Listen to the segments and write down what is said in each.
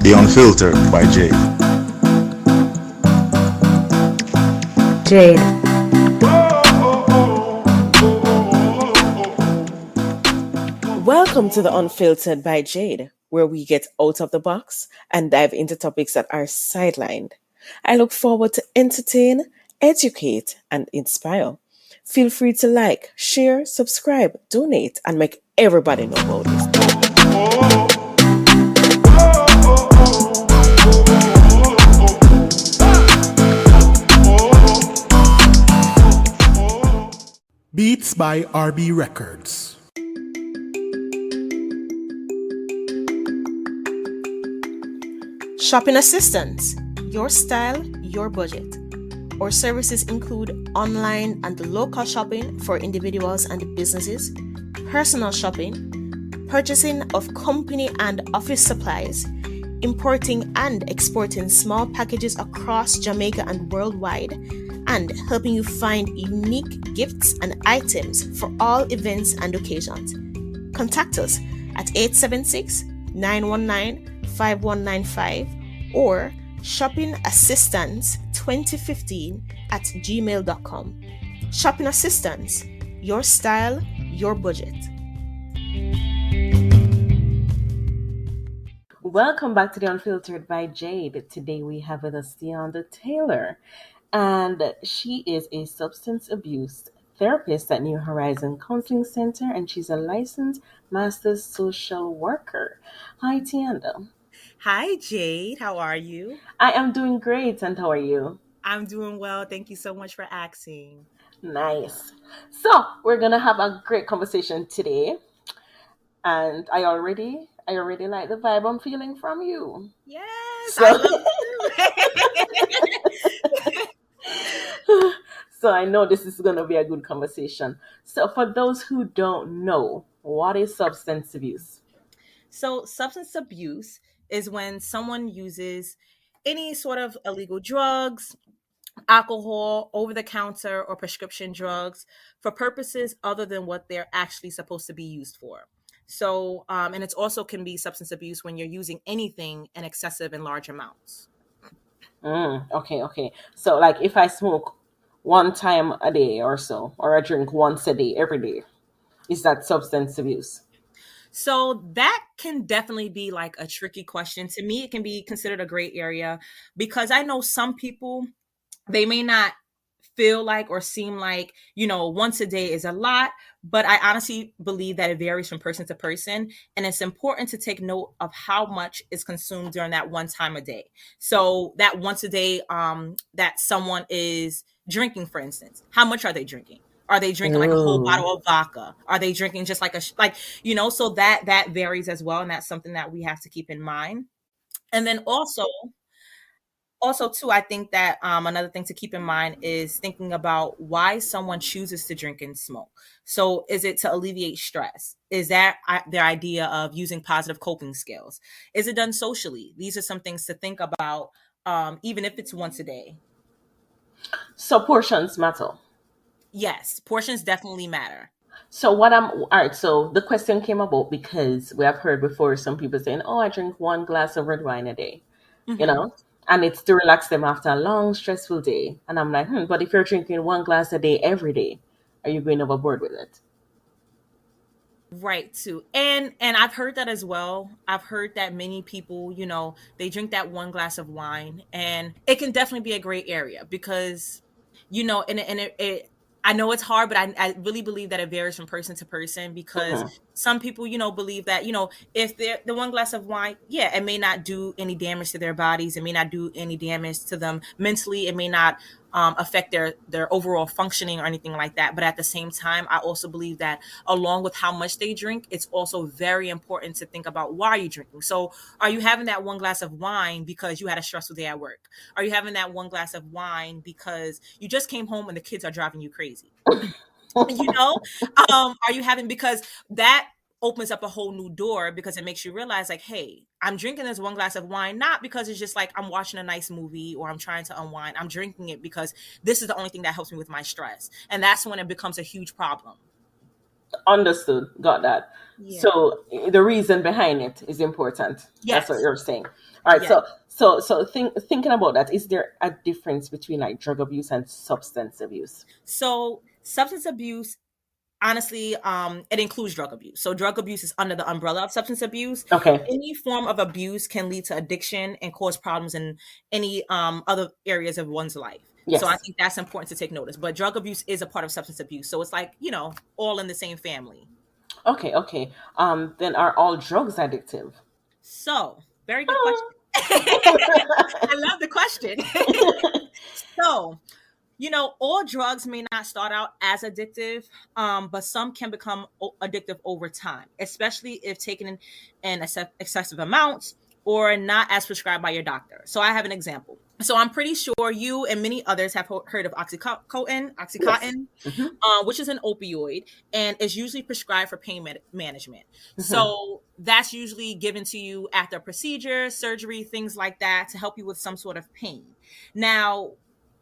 The Unfiltered by Jay. Jade. Welcome to the Unfiltered by Jade, where we get out of the box and dive into topics that are sidelined. I look forward to entertain, educate, and inspire. Feel free to like, share, subscribe, donate, and make everybody know about this. Beats by RB Records. Shopping assistance, your style, your budget. Our services include online and local shopping for individuals and businesses, personal shopping, purchasing of company and office supplies, importing and exporting small packages across Jamaica and worldwide, and helping you find unique gifts and items for all events and occasions. Contact us at 876-919-5195 or shoppingassistance2015@gmail.com. Shopping Assistance, your style, your budget. Welcome back to the Unfiltered by Jade. Today we have with us Tyanda Taylor, and she is a substance abuse therapist at New Horizon Counseling Center, and she's a licensed master's social worker. Hi, Tyanda. Hi, Jade. How are you? I am doing great, and how are you? I'm doing well. Thank you so much for asking. Nice. So we're gonna have a great conversation today, and I already like the vibe I'm feeling from you. Yes, So, I love it too. so I know this is gonna be a good conversation. So for those who don't know, what is substance abuse? So, substance abuse is when someone uses any sort of illegal drugs, alcohol, over the counter, or prescription drugs for purposes other than what they're actually supposed to be used for. So, and it's also can be substance abuse when you're using anything in excessive and large amounts. Okay. So like if I smoke one time a day or so, or I drink once a day every day, is that substance abuse? So that can definitely be like a tricky question. To me, it can be considered a gray area because I know some people, they may not feel like or seem like, once a day is a lot, but I honestly believe that it varies from person to person. And it's important to take note of how much is consumed during that one time a day. So that once a day that someone is drinking, for instance, how much are they drinking? Are they drinking like a whole Ooh. bottle of vodka? Are they drinking just like so that varies as well. And that's something that we have to keep in mind. And then also too, I think that another thing to keep in mind is thinking about why someone chooses to drink and smoke. So is it to alleviate stress? Is that their idea of using positive coping skills? Is it done socially? These are some things to think about, even if it's once a day. So portions matter. Yes, portions definitely matter. So what I'm all right. So the question came about because we have heard before some people saying, "Oh, I drink one glass of red wine a day," you Hmm. know, and it's to relax them after a long, stressful day. And I'm like, but if you're drinking one glass a day every day, are you going overboard with it? Right, too. And I've heard that as well. I've heard that many people, they drink that one glass of wine, and it can definitely be a gray area because, and it I know it's hard, but I really believe that it varies from person to person because Mhm. some people, believe that, if they're the one glass of wine, yeah, it may not do any damage to their bodies. It may not do any damage to them mentally. It may not affect their overall functioning or anything like that. But at the same time, I also believe that along with how much they drink, it's also very important to think about why are you drinking. So are you having that one glass of wine because you had a stressful day at work? Are you having that one glass of wine because you just came home and the kids are driving you crazy? you know are you having because that opens up a whole new door because it makes you realize like, hey, I'm drinking this one glass of wine not because it's just like I'm watching a nice movie or I'm trying to unwind. I'm drinking it because this is the only thing that helps me with my stress, and that's when it becomes a huge problem. Understood. Got that. Yeah. So the reason behind it is important. That's what Yes. you're saying. All right. Yes. Thinking about that, is there a difference between like drug abuse and substance abuse? So substance abuse, honestly, it includes drug abuse. So drug abuse is under the umbrella of substance abuse. Okay. Any form of abuse can lead to addiction and cause problems in any other areas of one's life. So I Yes. think that's important to take notice. But drug abuse is a part of substance abuse. So it's like, all in the same family. Okay. Okay. Then are all drugs addictive? So, very good Oh. question. I love the question. So, all drugs may not start out as addictive, but some can become addictive over time, especially if taken in excessive amounts or not as prescribed by your doctor. So I have an example. So I'm pretty sure you and many others have heard of Yes. Oxycontin, Mm-hmm. which is an opioid and is usually prescribed for pain management. Mm-hmm. So that's usually given to you after a procedure, surgery, things like that to help you with some sort of pain. Now,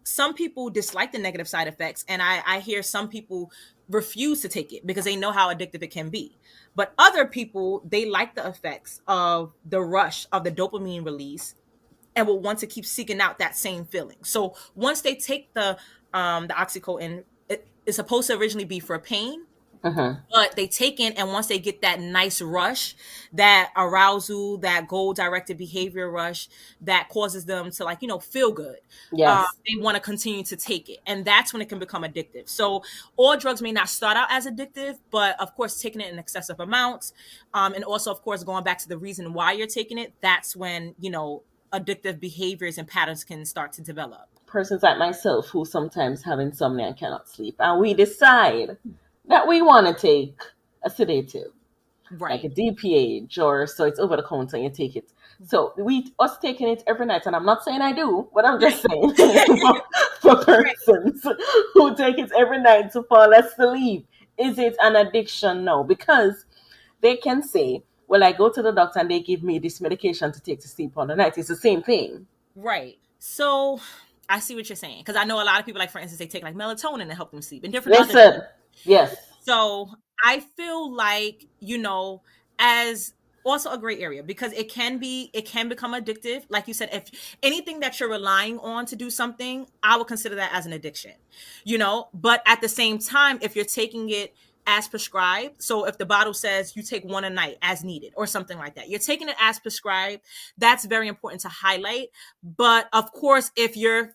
some people dislike the negative side effects, and I hear some people refuse to take it because they know how addictive it can be. But other people, they like the effects of the rush of the dopamine release and will want to keep seeking out that same feeling. So once they take the oxycodone, it's supposed to originally be for pain, Mm-hmm. but they take in, and once they get that nice rush, that arousal, that goal directed behavior rush that causes them to, like, feel good, Yes. they want to continue to take it, and that's when it can become addictive. So all drugs may not start out as addictive, but of course taking it in excessive amounts, and also of course going back to the reason why you're taking it, that's when addictive behaviors and patterns can start to develop. Persons like myself who sometimes have insomnia and cannot sleep, and we decide that we want to take a sedative, like a Right. DPH, or so it's over the counter and you take it. So we us taking it every night, and I'm not saying I do, but I'm just Right. saying for Right. persons who take it every night to fall asleep, is it an addiction? No, because they can say, "Well, I go to the doctor and they give me this medication to take to sleep on the night." It's the same thing. Right. So I see what you're saying, because I know a lot of people, like for instance, they take like melatonin to help them sleep and different other Listen, things. yes, So I feel like, as also a gray area, because it can become addictive. Like you said, if anything that you're relying on to do something, I would consider that as an addiction, but at the same time, if you're taking it as prescribed, so if the bottle says you take one a night as needed or something like that, you're taking it as prescribed, that's very important to highlight. But of course, if you're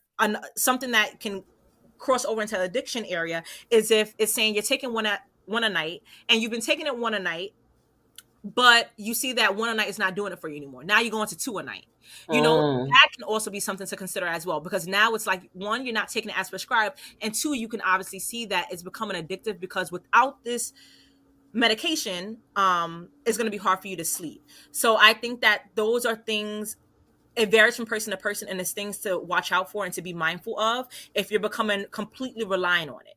something that can cross over into the addiction area is if it's saying you're taking one a night, and you've been taking it one a night, but you see that one a night is not doing it for you anymore. Now you're going to two a night. mm, That can also be something to consider as well, because now it's like, one, you're not taking it as prescribed, and two, you can obviously see that it's becoming addictive, because without this medication, it's going to be hard for you to sleep. So I think that those are things, it varies from person to person, and it's things to watch out for and to be mindful of if you're becoming completely reliant on it.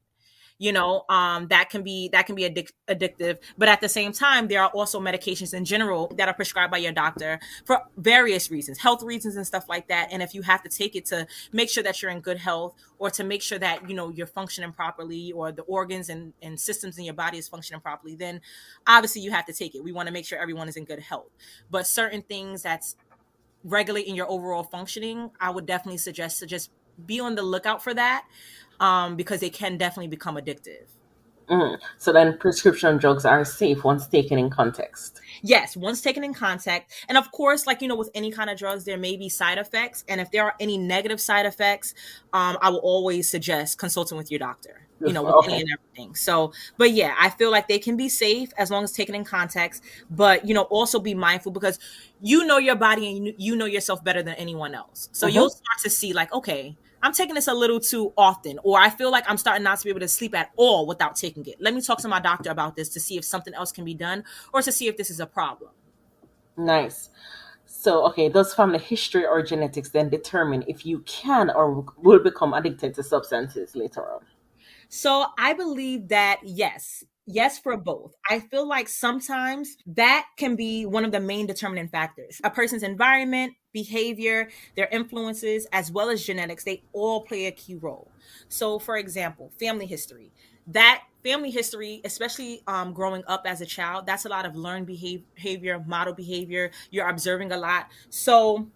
That can be addictive. But at the same time, there are also medications in general that are prescribed by your doctor for various reasons, health reasons and stuff like that. And if you have to take it to make sure that you're in good health, or to make sure that you're functioning properly, or the organs and systems in your body is functioning properly, then obviously you have to take it. We want to make sure everyone is in good health. But certain things that's regulating your overall functioning, I would definitely suggest to just be on the lookout for that, because they can definitely become addictive. so then prescription drugs are safe once taken in context. Yes, once taken in contact. And of course, like, with any kind of drugs, there may be side effects. And if there are any negative side effects, I will always suggest consulting with your doctor, with any Okay. and everything. So, but yeah, I feel like they can be safe as long as taken in context, but, also be mindful, because your body, and you know yourself better than anyone else. So you'll Mm-hmm. start to see, like, okay, I'm taking this a little too often, or I feel like I'm starting not to be able to sleep at all without taking it. Let me talk to my doctor about this to see if something else can be done, or to see if this is a problem. Nice. So, okay, does family history or genetics then determine if you can or will become addicted to substances later on? So I believe that yes. Yes, for both. I feel like sometimes that can be one of the main determining factors. A person's environment, behavior, their influences, as well as genetics, they all play a key role. So, for example, family history. That family history, especially growing up as a child, that's a lot of learned behavior, model behavior. You're observing a lot. So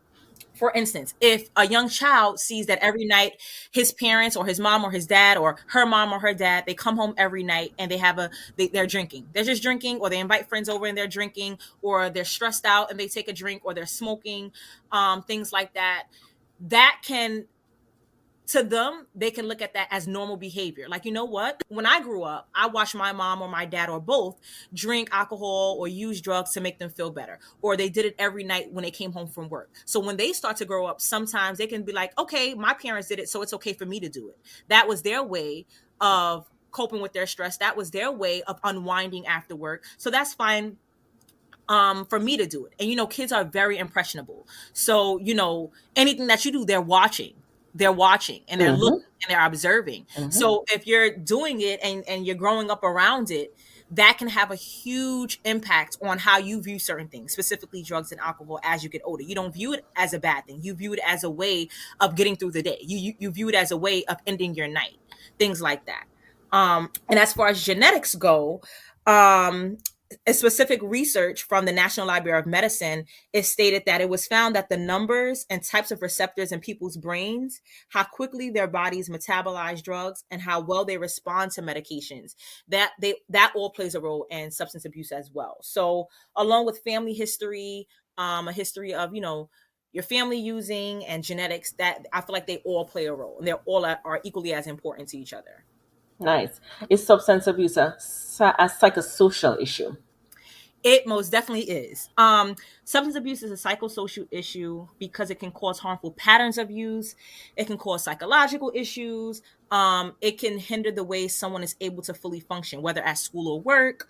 for instance, if a young child sees that every night his parents or his mom or his dad or her mom or her dad, they come home every night and they're drinking. They're just drinking, or they invite friends over and they're drinking, or they're stressed out and they take a drink, or they're smoking, things like that. That can, to them, they can look at that as normal behavior. Like, you know what? When I grew up, I watched my mom or my dad or both drink alcohol or use drugs to make them feel better. Or they did it every night when they came home from work. So when they start to grow up, sometimes they can be like, okay, my parents did it, so it's okay for me to do it. That was their way of coping with their stress. That was their way of unwinding after work. So that's fine for me to do it. And kids are very impressionable. So, anything that you do, they're watching and they're looking and they're observing. So if you're doing it and you're growing up around it, that can have a huge impact on how you view certain things, specifically drugs and alcohol, as you get older. You don't view it as a bad thing. You view it as a way of getting through the day. You view it as a way of ending your night, things like that. And as far as genetics go, a specific research from the National Library of Medicine is stated that it was found that the numbers and types of receptors in people's brains, how quickly their bodies metabolize drugs, and how well they respond to medications, that all plays a role in substance abuse as well. So along with family history, a history of your family using, and genetics, that I feel like they all play a role, and they're all are equally as important to each other. Nice. Is substance abuse a psychosocial issue? It most definitely is. Substance abuse is a psychosocial issue because it can cause harmful patterns of use. It can cause psychological issues. It can hinder the way someone is able to fully function, whether at school or work.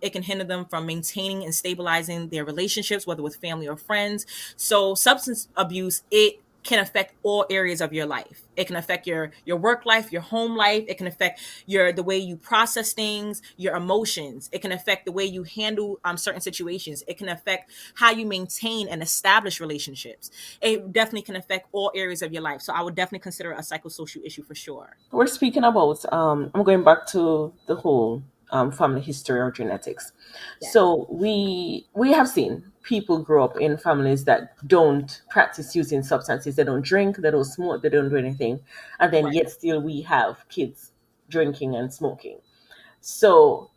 It can hinder them from maintaining and stabilizing their relationships, whether with family or friends. So substance abuse, it can affect all areas of your life. It can affect your work life, your home life. It can affect the way you process things, your emotions. It can affect the way you handle certain situations. It can affect how you maintain and establish relationships. It definitely can affect all areas of your life. So I would definitely consider it a psychosocial issue for sure. We're speaking about, I'm going back to the whole family history or genetics. Yes. So we have seen people grow up in families that don't practice using substances. They don't drink, they don't smoke, they don't do anything. And then Right. yet still we have kids drinking and smoking. So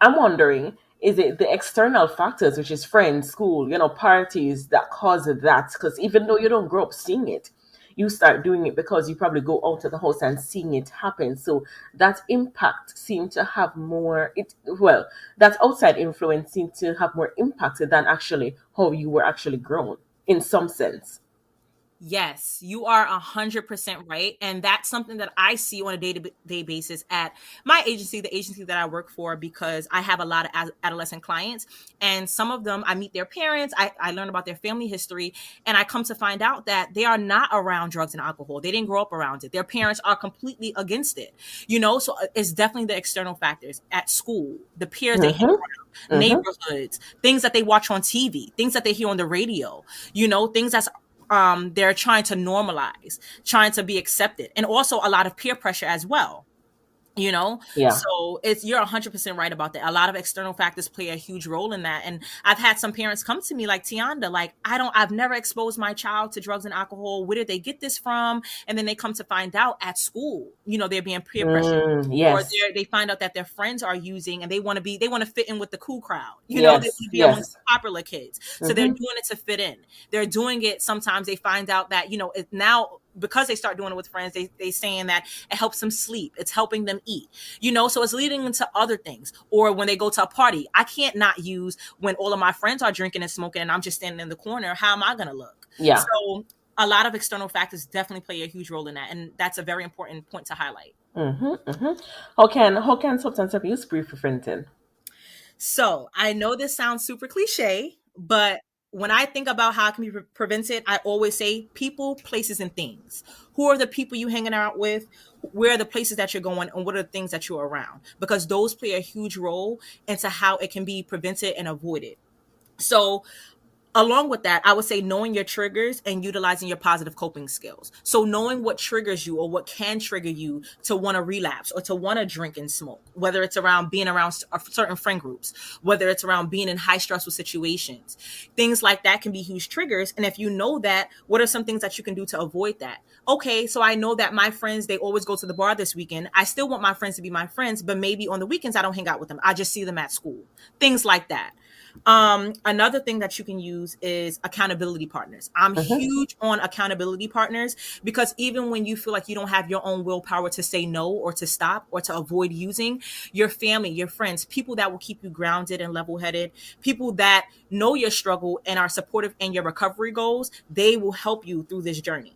I'm wondering, is it the external factors, which is friends, school, parties, that cause that? Because even though you don't grow up seeing it, you start doing it because you probably go out of the house and seeing it happen. So that impact seemed to have more, that outside influence seemed to have more impact than actually how you were actually grown in some sense. Yes, you are 100% right. And that's something that I see on a day-to-day basis at my agency, the agency that I work for, because I have a lot of adolescent clients. And some of them, I meet their parents, I learn about their family history, and I come to find out that they are not around drugs and alcohol. They didn't grow up around it. Their parents are completely against it. So it's definitely the external factors at school, the peers they hang around, neighborhoods, things that they watch on TV, things that they hear on the radio, things that's they're trying to normalize, trying to be accepted, and also a lot of peer pressure as well. Yeah. So you're 100% right about that. A lot of external factors play a huge role in that. And I've had some parents come to me like, Tyanda, like, I've never exposed my child to drugs and alcohol. Where did they get this from? And then they come to find out at school, they're being peer pressured, or Yes. they find out that their friends are using, and they want to fit in with the cool crowd. They Yes. want to be amongst Yes. the popular kids. So they're doing it to fit in. They're doing it. Sometimes they find out that, now, because they start doing it with friends, they saying that it helps them sleep. It's helping them eat, so it's leading into other things. Or when they go to a party, I can't not use when all of my friends are drinking and smoking and I'm just standing in the corner. How am I going to look? Yeah. So a lot of external factors definitely play a huge role in that. And that's a very important point to highlight. How can substance abuse be prevented? So I know this sounds super cliche, but when I think about how it can be prevented, I always say people, places, and things. Who are the people you hanging out with? Where are the places that you're going? And what are the things that you're around? Because those play a huge role into how it can be prevented and avoided. So Along with that, I would say knowing your triggers and utilizing your positive coping skills. So knowing what triggers you or what can trigger you to want to relapse or to want to drink and smoke, whether it's around being around certain friend groups, whether it's around being in high stressful situations, things like that can be huge triggers. And if you know that, what are some things that you can do to avoid that? Okay, so I know that my friends, they always go to the bar this weekend. I still want my friends to be my friends, but maybe on the weekends I don't hang out with them. I just see them at school. Things like that. Another thing that you can use is accountability partners. I'm huge on accountability partners because even when you feel like you don't have your own willpower to say no or to stop or to avoid using, your family, your friends, people that will keep you grounded and level-headed, people that know your struggle and are supportive in your recovery goals, they will help you through this journey.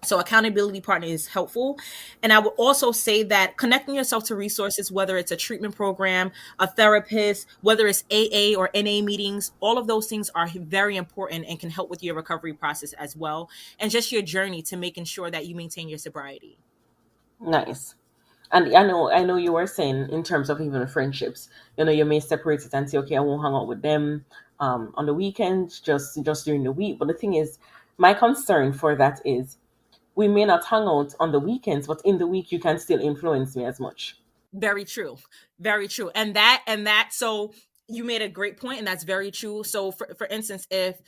So accountability partner is helpful. And I would also say that connecting yourself to resources, whether it's a treatment program, a therapist, whether it's AA or NA meetings, all of those things are very important and can help with your recovery process as well. And just your journey to making sure that you maintain your sobriety. Nice. And I know you were saying in terms of even friendships, you may separate it and say, okay, I won't hang out with them on the weekends, just during the week. But the thing is, my concern for that is we may not hang out on the weekends, but in the week you can still influence me as much. Very true. Very true. So you made a great point, and that's very true. So for instance, if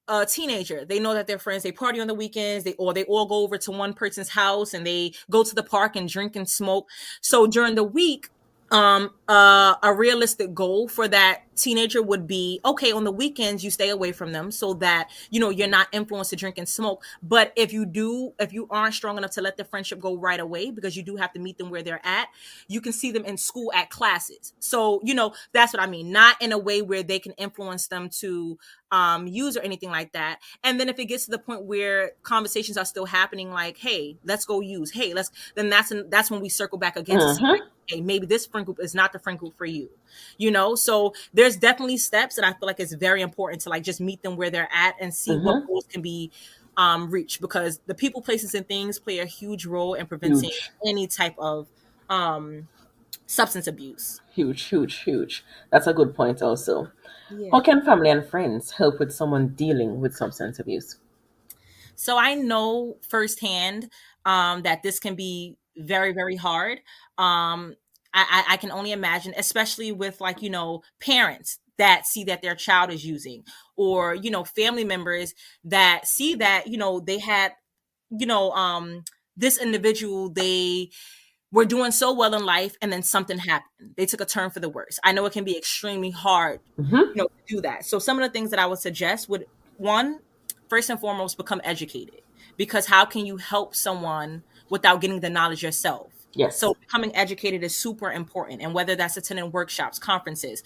a teenager, they know that their friends, they party on the weekends, they all go over to one person's house and they go to the park and drink and smoke. So during the week, a realistic goal for that teenager would be, okay, on the weekends you stay away from them so that you're not influenced to drink and smoke. But if you aren't strong enough to let the friendship go right away, because you do have to meet them where they're at, you can see them in school at classes. So that's what I mean, not in a way where they can influence them to use or anything like that. And then if it gets to the point where conversations are still happening, like, hey, let's go use, hey, then that's when we circle back again to see, like, hey, maybe this friend group is not the friend group for you. So there's definitely steps, and I feel like it's very important to just meet them where they're at and see what goals can be reached, because the people, places, and things play a huge role in preventing any type of substance abuse. Huge. That's a good point also. Yeah. How can family and friends help with someone dealing with substance abuse? So I know firsthand that this can be very, very hard. I can only imagine, especially with parents that see that their child is using, or family members that see that they had this individual, they were doing so well in life and then something happened. They took a turn for the worse. I know it can be extremely hard to do that. So some of the things that I would suggest would, one, first and foremost, become educated, because how can you help someone without getting the knowledge yourself? Yes. So becoming educated is super important. And whether that's attending workshops, conferences,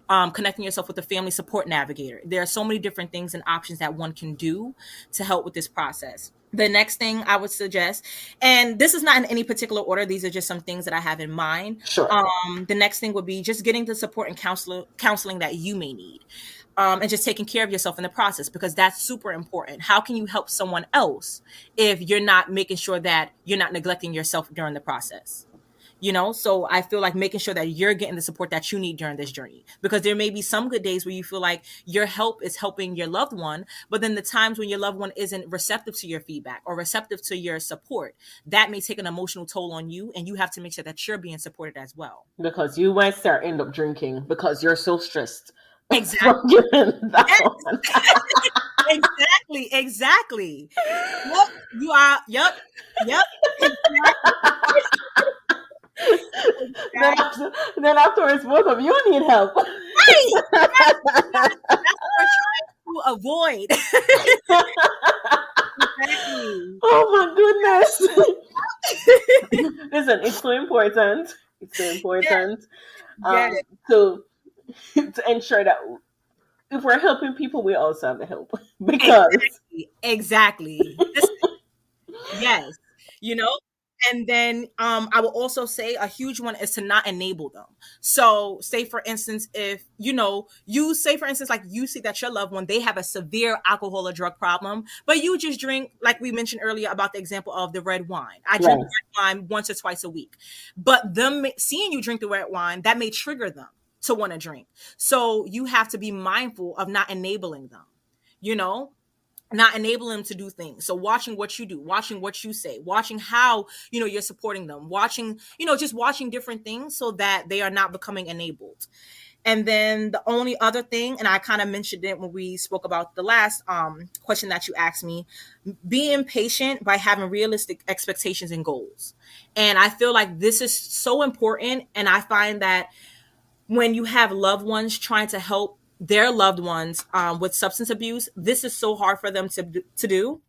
connecting yourself with a family support navigator, there are so many different things and options that one can do to help with this process. The next thing I would suggest, and this is not in any particular order, these are just some things that I have in mind. Sure. The next thing would be just getting the support and counseling that you may need. And just taking care of yourself in the process, because that's super important. How can you help someone else if you're not making sure that you're not neglecting yourself during the process? So I feel like making sure that you're getting the support that you need during this journey, because there may be some good days where you feel like your help is helping your loved one, but then the times when your loved one isn't receptive to your feedback or receptive to your support, that may take an emotional toll on you, and you have to make sure that you're being supported as well. Because you might end up drinking because you're so stressed. Exactly. Exactly. Yep. You are. Yep. Exactly. Then afterwards, both of you need help. Right. That's what we're trying to avoid. Exactly. Oh my goodness. Listen, it's so important. Yes. To ensure that if we're helping people, we also have the help. Because exactly. Yes. And then I will also say a huge one is to not enable them. So say, for instance, if you say, for instance, like you see that your loved one, they have a severe alcohol or drug problem, but you just drink, like we mentioned earlier about the example of the red wine. I drink red wine once or twice a week, but them seeing you drink the red wine, that may trigger them to want to drink. So you have to be mindful of not enabling them. you know, not enable them to do things. So watching what you do, watching what you say, watching how, you're supporting them, watching, just watching different things so that they are not becoming enabled. And then the only other thing, and I kind of mentioned it when we spoke about the last question that you asked me, being patient by having realistic expectations and goals. And I feel like this is so important. And I find that when you have loved ones trying to help their loved ones with substance abuse, this is so hard for them to do.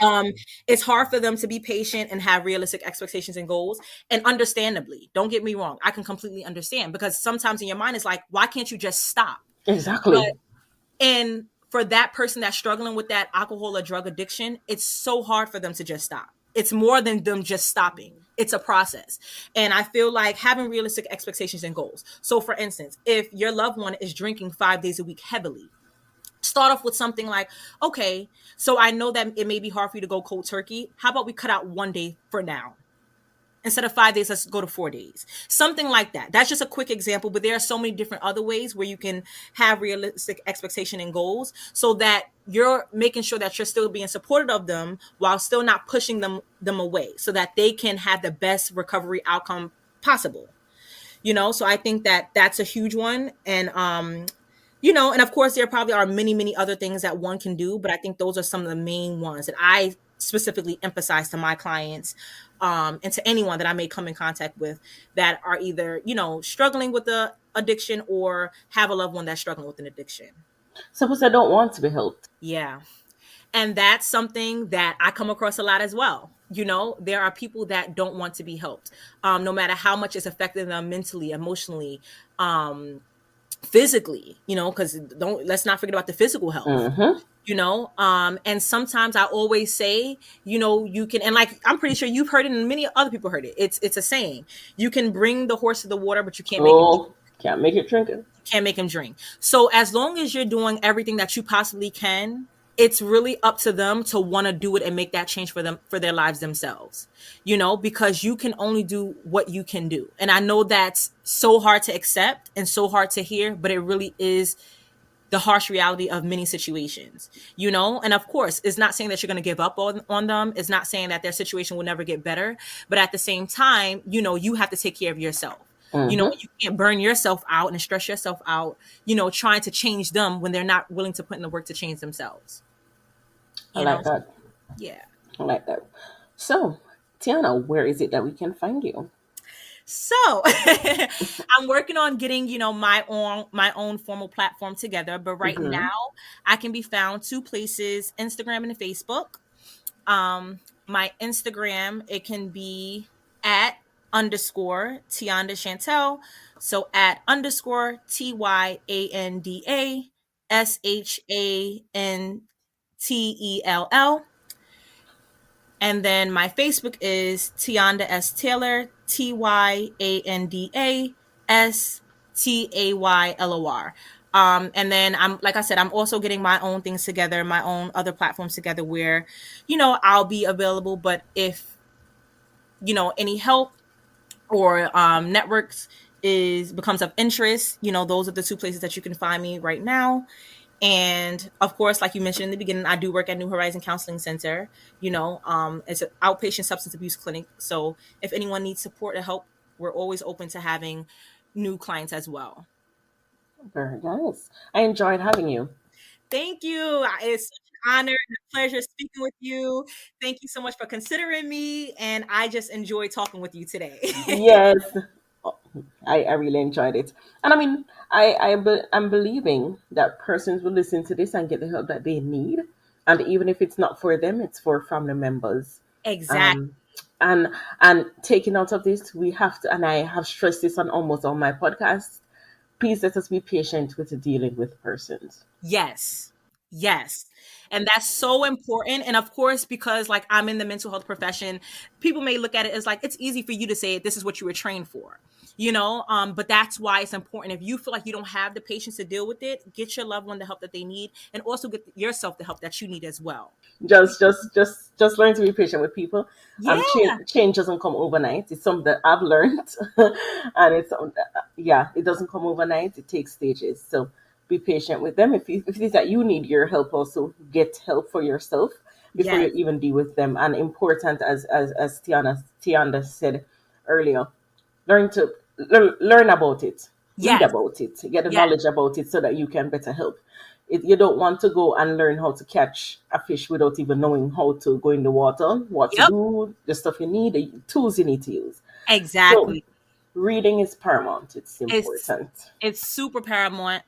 um it's hard for them to be patient and have realistic expectations and goals. And understandably, don't get me wrong, I can completely understand, because sometimes in your mind it's like, why can't you just stop? But Exactly. and for that person that's struggling with that alcohol or drug addiction, it's so hard for them to just stop. It's more than them just stopping. It's a process. And I feel like having realistic expectations and goals. So for instance, if your loved one is drinking 5 days a week heavily, start off with something like, okay, so I know that it may be hard for you to go cold turkey. How about we cut out 1 day for now? Instead of 5 days, let's go to 4 days. Something like that. That's just a quick example, but there are so many different other ways where you can have realistic expectation and goals so that you're making sure that you're still being supportive of them while still not pushing them away, so that they can have the best recovery outcome possible. So I think that that's a huge one. And and of course there probably are many, many other things that one can do, but I think those are some of the main ones that I specifically emphasize to my clients, and to anyone that I may come in contact with that are either, struggling with the addiction or have a loved one that's struggling with an addiction. Suppose I don't want to be helped. Yeah. And that's something that I come across a lot as well. There are people that don't want to be helped, no matter how much it's affecting them mentally, emotionally, physically, because let's not forget about the physical health. Mm-hmm. And sometimes I always say, you can, and like, I'm pretty sure you've heard it and many other people heard it. It's a saying. You can bring the horse to the water, but you can't make him drink. Can't make it drink it. Can't make him drink. So as long as you're doing everything that you possibly can, it's really up to them to want to do it and make that change for them, for their lives themselves, because you can only do what you can do. And I know that's so hard to accept and so hard to hear, but it really is the harsh reality of many situations, and of course, it's not saying that you're going to give up on them. It's not saying that their situation will never get better, but at the same time, you have to take care of yourself. Mm-hmm. You can't burn yourself out and stress yourself out, trying to change them when they're not willing to put in the work to change themselves. I like that. Yeah. I like that. So, Tiana, where is it that we can find you? So I'm working on getting, my own formal platform together. But right Mm-hmm. now I can be found 2 places, Instagram and Facebook. My Instagram, it can be at _Tyanda Shantell. So at _TYANDA SHANTELL. And then my Facebook is Tyanda S. Taylor, TYANDA STAYLOR. And then like I said, I'm also getting my own things together, my own other platforms together where, I'll be available. But if, any help or networks becomes of interest, those are the 2 places that you can find me right now. And of course, like you mentioned in the beginning, I do work at New Horizon Counseling Center. It's an outpatient substance abuse clinic. So if anyone needs support or help, we're always open to having new clients as well. Very nice. I enjoyed having you. Thank you. It's such an honor and a pleasure speaking with you. Thank you so much for considering me. And I just enjoyed talking with you today. Yes. I really enjoyed it. And I mean, I'm believing that persons will listen to this and get the help that they need. And even if it's not for them, it's for family members. Exactly. And taking out of this, we have to, and I have stressed this on almost all my podcasts, please let us be patient with dealing with persons. Yes. And that's so important. And of course, because like I'm in the mental health profession, people may look at it as like, it's easy for you to say this is what you were trained for, but that's why it's important. If you feel like you don't have the patience to deal with it, get your loved one the help that they need, and also get yourself the help that you need as well. Just learn to be patient with people. Yeah. Change doesn't come overnight. It's something that I've learned, and it's it doesn't come overnight. It takes stages. So be patient with them. If it is that you need your help, also get help for yourself before you Yes. even deal with them. And important, as Tianda said earlier, learn about it, read Yes. about it, get the Yes. knowledge about it, so that you can better help. You don't want to go and learn how to catch a fish without even knowing how to go in the water, what to Yep. do, the stuff you need, the tools you need to use. So Exactly. reading is paramount. It's It's important. it's super paramount,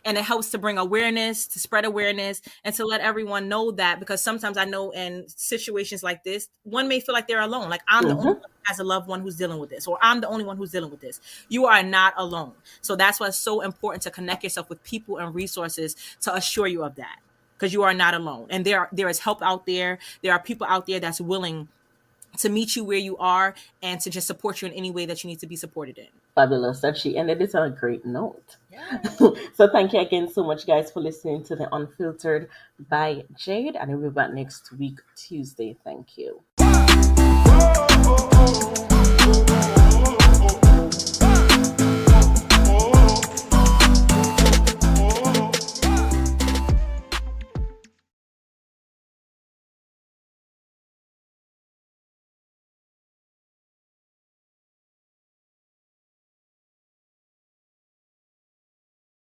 and it helps to bring awareness, to spread awareness, and to let everyone know that, because sometimes I know in situations like this, one may feel like they're alone, like I'm the only Hmm. one who has a loved one who's dealing with this, or I'm the only one who's dealing with this. You are not alone. So that's why it's so important to connect yourself with people and resources to assure you of that, because you are not alone, and there is help out there. There are people out there that's willing to meet you where you are and to just support you in any way that you need to be supported in. Fabulous. And she ended it on a great note. Yeah. So thank you again so much, guys, for listening to the Unfiltered by Jade. And we'll be back next week, Tuesday. Thank you.